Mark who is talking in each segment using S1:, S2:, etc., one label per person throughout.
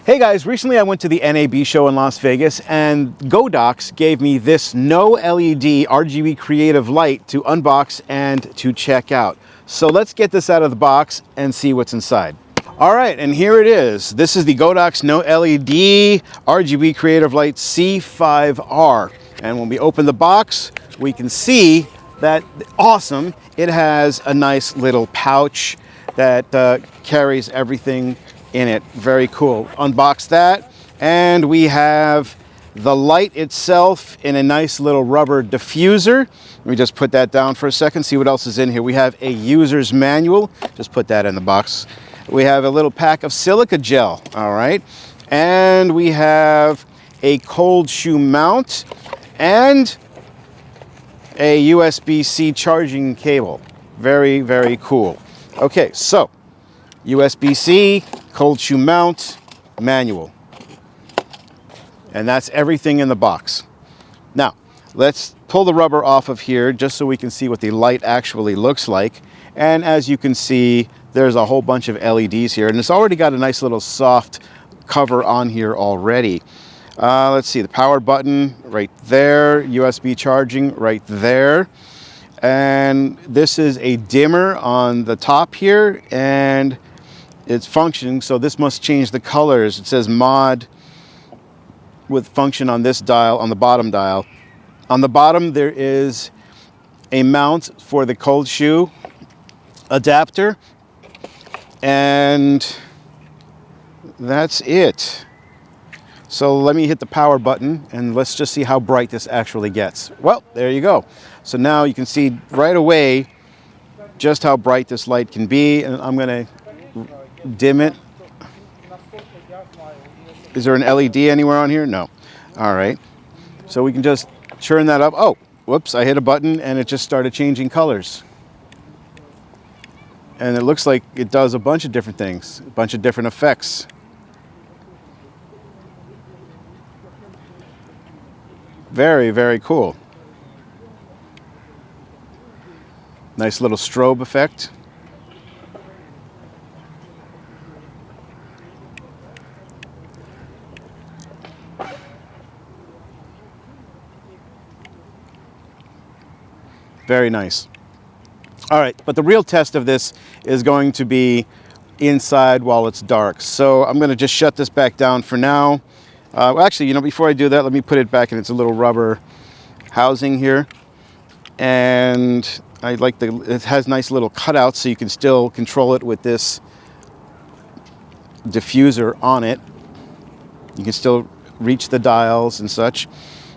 S1: Hey guys, recently I went to the NAB show in Las Vegas and GODOX gave me this no LED RGB creative light to unbox and to check out. So let's get this out of the box and see what's inside. All right, and here it is. This is the GODOX No LED RGB Creative Light C5R. And when we open the box, we can see that, awesome, it has a nice little pouch that carries everything in it. Very cool. Unbox that, and we have the light itself in a nice little rubber diffuser. Let me just put that down for a second, see what else is in here. We have a user's manual. Just put that in the box. We have a little pack of silica gel, all right, and we have a cold shoe mount and a USB-C charging cable. Very, very cool. Okay, so USB-C, cold shoe mount, manual. And that's everything in the box. Now, let's pull the rubber off of here just so we can see what the light actually looks like. And as you can see, there's a whole bunch of LEDs here, and it's already got a nice little soft cover on here already. Let's see, the power button right there, USB charging right there. And this is a dimmer on the top here, and it's functioning, so this must change the colors. It says mod with function on this dial, on the bottom dial. On the bottom there is a mount for the cold shoe adapter, and that's it. So let me hit the power button and let's just see how bright this actually gets. Well, there you go. So now you can see right away just how bright this light can be, and I'm gonna dim it. Is there an LED anywhere on here? No. All right. So we can just turn that up. Oh, whoops, I hit a button and it just started changing colors. And it looks like it does a bunch of different things, a bunch of different effects. Very, very cool. Nice little strobe effect. Very nice. All right, but the real test of this is going to be inside while it's dark. So I'm going to just shut this back down for now. Well, actually, you know, before I do that, let me put it back in its little rubber housing here. And I like it has nice little cutouts so you can still control it with this diffuser on it. You can still reach the dials and such.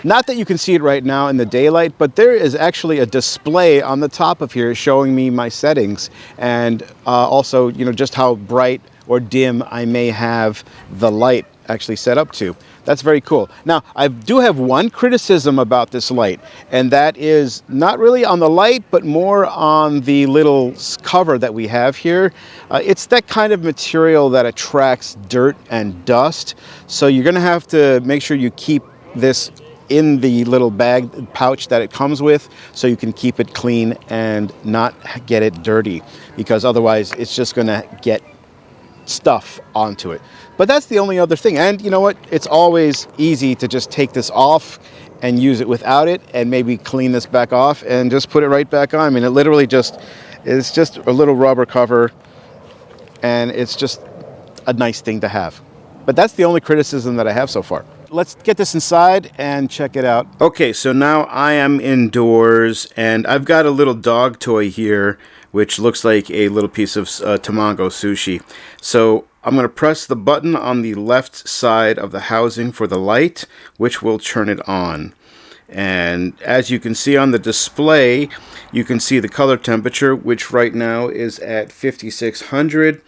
S1: Not that you can see it right now in the daylight, but there is actually a display on the top of here showing me my settings, and also, you know, just how bright or dim I may have the light actually set up to. That's very cool. Now, I do have one criticism about this light, and that is not really on the light, but more on the little cover that we have here. It's that kind of material that attracts dirt and dust, so you're gonna have to make sure you keep this in the little bag pouch that it comes with, so you can keep it clean and not get it dirty, because otherwise it's just gonna get stuff onto it. But that's the only other thing. And you know what, it's always easy to just take this off and use it without it, and maybe clean this back off and just put it right back on. I mean, it literally just is just a little rubber cover, and it's just a nice thing to have. But that's the only criticism that I have so far. Let's get this inside and check it out. Okay, so now I am indoors, and I've got a little dog toy here which looks like a little piece of tamago sushi. So I'm going to press the button on the left side of the housing for the light, which will turn it on. And as you can see on the display, you can see the color temperature, which right now is at 5600,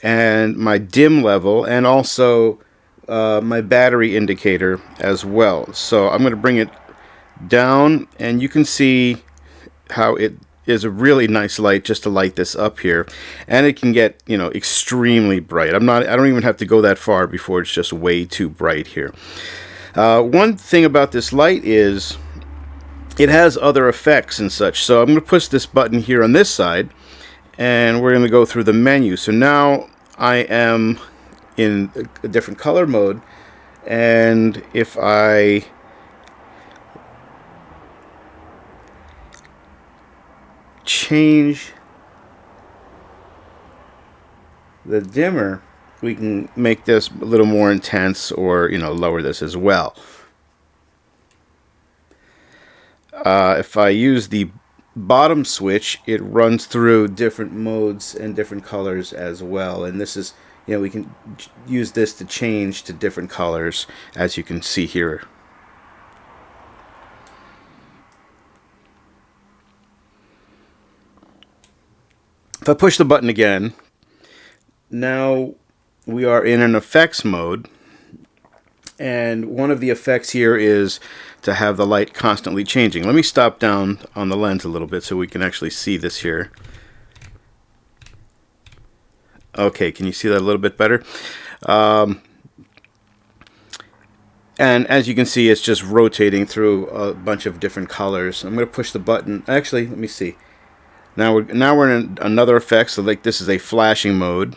S1: and my dim level, and also my battery indicator as well. So I'm going to bring it down, and you can see how it is a really nice light just to light this up here, and it can get, you know, extremely bright. I don't even have to go that far before it's just way too bright here. One thing about this light is it has other effects and such. So I'm going to push this button here on this side, and we're going to go through the menu. So now I am in a different color mode. And if I change the dimmer, we can make this a little more intense, or lower this as well. If I use the bottom switch, it runs through different modes and different colors as well. And this is, we can use this to change to different colors, as you can see here. If I push the button again, now we are in an effects mode. And one of the effects here is to have the light constantly changing. Let me stop down on the lens a little bit so we can actually see this here. Okay, can you see that a little bit better? And as you can see, it's just rotating through a bunch of different colors. I'm going to push the button. Actually, let me see. Now we're in another effect. So like this is a flashing mode.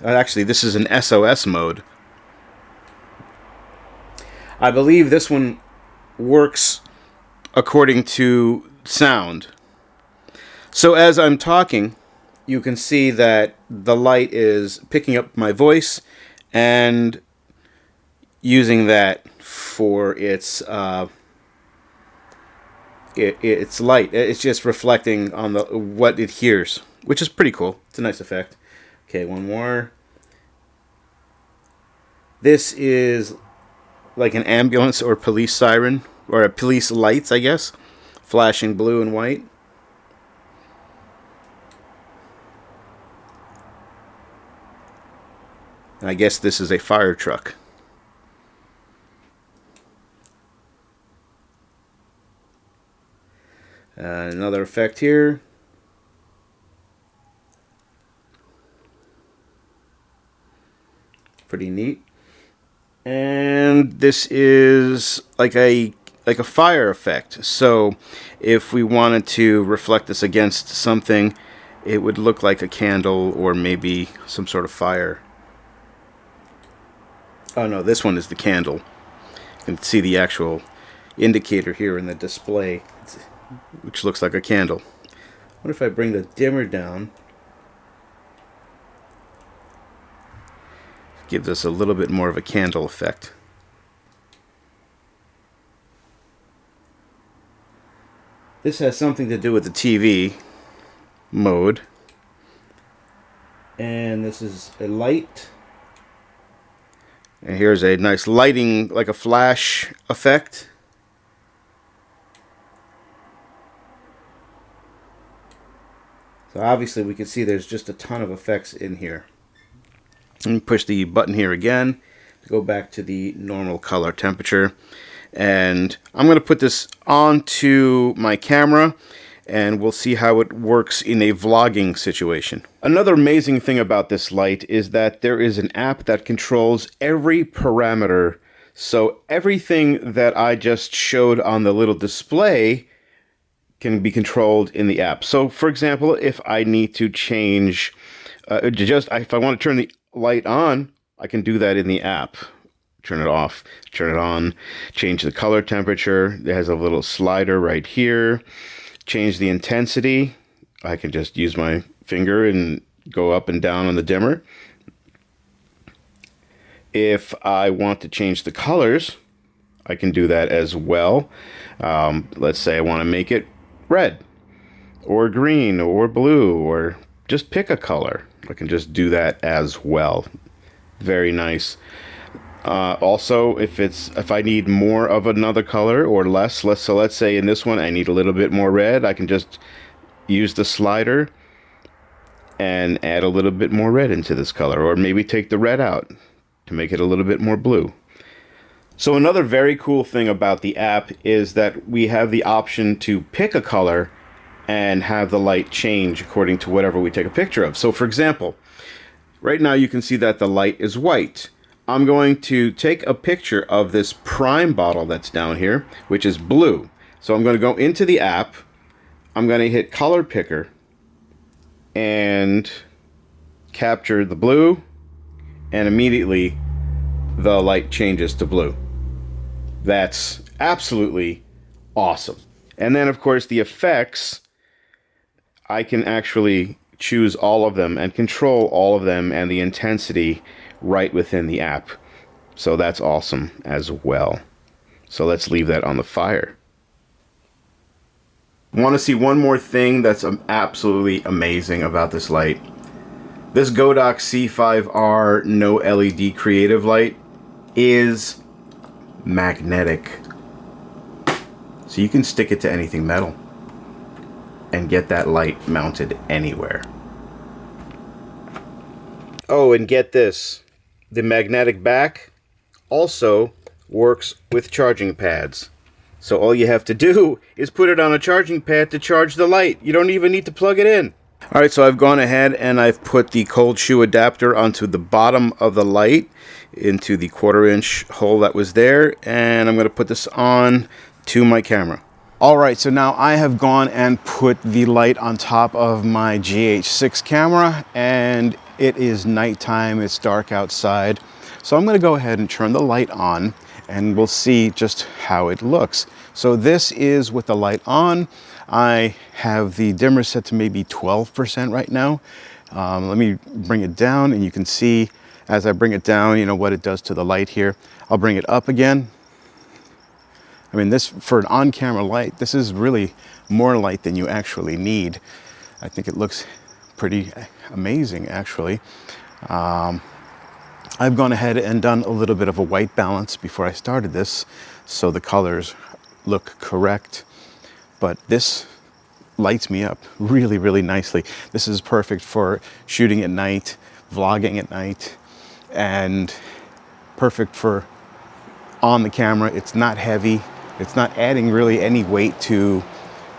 S1: Actually, this is an SOS mode. I believe this one works according to sound. So as I'm talking, you can see that the light is picking up my voice and using that for its light. It's just reflecting on what it hears, which is pretty cool. It's a nice effect. Okay, one more. This is like an ambulance or police siren, or a police lights, I guess, flashing blue and white. And I guess this is a fire truck. Another effect here. Pretty neat. And this is like a fire effect. So if we wanted to reflect this against something, it would look like a candle or maybe some sort of fire. Oh no, this one is the candle. You can see the actual indicator here in the display, which looks like a candle. What if I bring the dimmer down? Give this a little bit more of a candle effect. This has something to do with the TV mode. And this is a light. And here's a nice lighting, like a flash effect. So obviously we can see there's just a ton of effects in here. Let me push the button here again to go back to the normal color temperature. And I'm going to put this onto my camera and we'll see how it works in a vlogging situation. Another amazing thing about this light is that there is an app that controls every parameter. So everything that I just showed on the little display can be controlled in the app. So for example, if I need to change, if I want to turn the light on, I can do that in the app. Turn it off, turn it on, change the color temperature. It has a little slider right here. Change the intensity. I can just use my finger and go up and down on the dimmer. If I want to change the colors, I can do that as well. Let's say I want to make it red or green or blue, or just pick a color. I can just do that as well. Very nice. Also, if I need more of another color or less, so let's say in this one I need a little bit more red, I can just use the slider and add a little bit more red into this color, or maybe take the red out to make it a little bit more blue. So another very cool thing about the app is that we have the option to pick a color and have the light change according to whatever we take a picture of. So for example, right now you can see that the light is white. I'm going to take a picture of this prime bottle that's down here, which is blue. So I'm going to go into the app, I'm going to hit color picker and capture the blue and immediately the light changes to blue. That's absolutely awesome. And then of course the effects, I can actually choose all of them and control all of them and the intensity right within the app. So that's awesome as well. So let's leave that on the fire. Want to see one more thing that's absolutely amazing about this light? This GODOX C5R no LED creative light is magnetic. So you can stick it to anything metal and get that light mounted anywhere. Oh, and get this. The magnetic back also works with charging pads. So all you have to do is put it on a charging pad to charge the light. You don't even need to plug it in. Alright, so I've gone ahead and I've put the cold shoe adapter onto the bottom of the light into the 1/4 inch hole that was there, and I'm going to put this on to my camera. Alright, so now I have gone and put the light on top of my GH6 camera, and it is nighttime, it's dark outside. So I'm going to go ahead and turn the light on and we'll see just how it looks. So this is with the light on. I have the dimmer set to maybe 12% right now. Let me bring it down and you can see as I bring it down, you know, what it does to the light here. I'll bring it up again. I mean, this, for an on-camera light, this is really more light than you actually need. I think it looks pretty amazing, actually. I've gone ahead and done a little bit of a white balance before I started this, so the colors look correct. But this lights me up really, really nicely. This is perfect for shooting at night, vlogging at night, and perfect for on the camera. It's not heavy. It's not adding really any weight to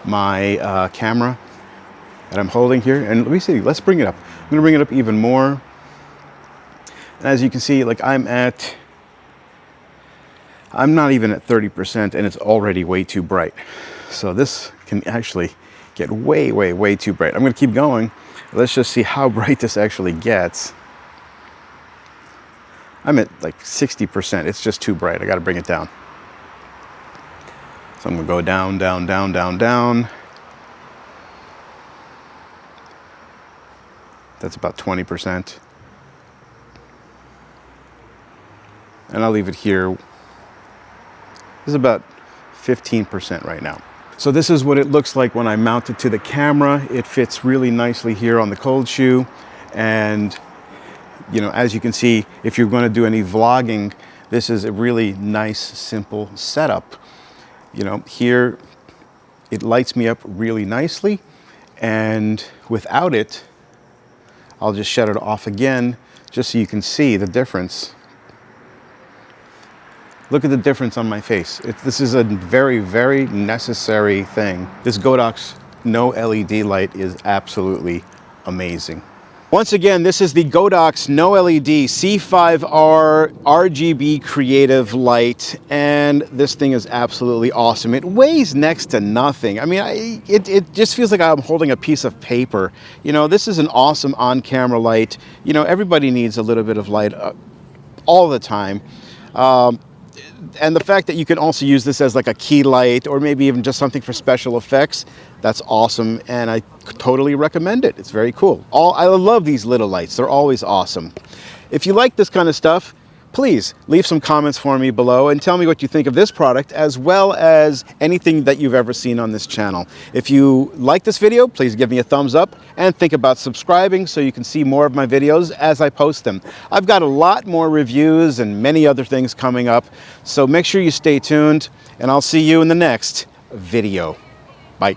S1: my camera that I'm holding here. And let me see, let's bring it up. I'm gonna bring it up even more. And as you can see, like I'm not even at 30% and it's already way too bright. So this can actually get way, way, way too bright. I'm gonna keep going. Let's just see how bright this actually gets. I'm at like 60%. It's just too bright. I gotta bring it down. So I'm gonna go down, down, down, down, down. That's about 20%. And I'll leave it here. This is about 15% right now. So this is what it looks like when I mount it to the camera. It fits really nicely here on the cold shoe. And you know, as you can see, if you're going to do any vlogging, this is a really nice, simple setup. You know, here it lights me up really nicely, and without it, I'll just shut it off again, just so you can see the difference. Look at the difference on my face. This is a very, very necessary thing. This GODOX no LED light is absolutely amazing. Once again, this is the GODOX no LED C5R RGB creative light, and this thing is absolutely awesome. It weighs next to nothing. I mean, it just feels like I'm holding a piece of paper. You know, this is an awesome on-camera light. You know, everybody needs a little bit of light all the time. And the fact that you can also use this as like a key light or maybe even just something for special effects, that's awesome, and I totally recommend it. It's very cool. I love these little lights. They're always awesome. If you like this kind of stuff, please leave some comments for me below and tell me what you think of this product, as well as anything that you've ever seen on this channel. If you like this video, please give me a thumbs up and think about subscribing so you can see more of my videos as I post them. I've got a lot more reviews and many other things coming up, so make sure you stay tuned, and I'll see you in the next video. Bye.